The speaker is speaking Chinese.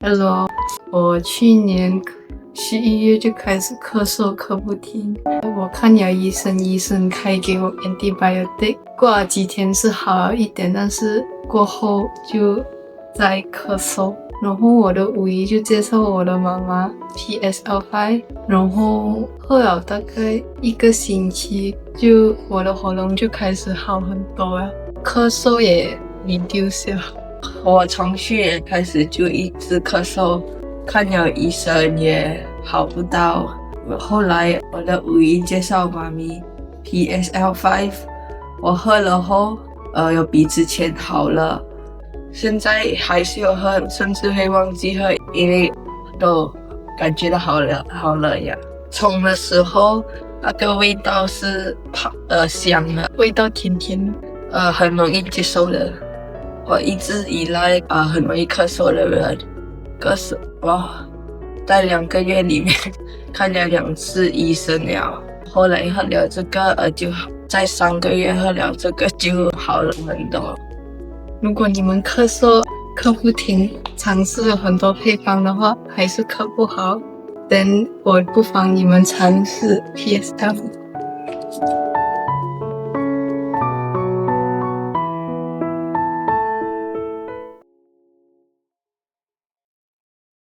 Hello，我去年11月就开始咳嗽，咳不停。我看了医生，医生开给我 antibiotic， 过了几天是好了一点，但是过后就在咳嗽。然后我的五姨就介绍我的妈妈 PSL5， 然后喝了大概1个星期，就我的喉咙就开始好很多了，咳嗽也reduce了。我从去年开始就一直咳嗽，看了医生也好不到。后来我的五姨介绍妈咪 PSL5， 我喝了后，有比之前好了。现在还是有喝，甚至会忘记喝，因为都感觉到好了呀。冲的时候那个味道是香的，味道甜甜的，很容易接受的。我一直以来很容易咳嗽的人，可是我在2个月里面看了2次医生了，后来喝了这个就在3个月喝了这个就好了很多。如果你们咳嗽咳不停，尝试了很多配方的话，还是咳不好，我不妨你们尝试 PSL。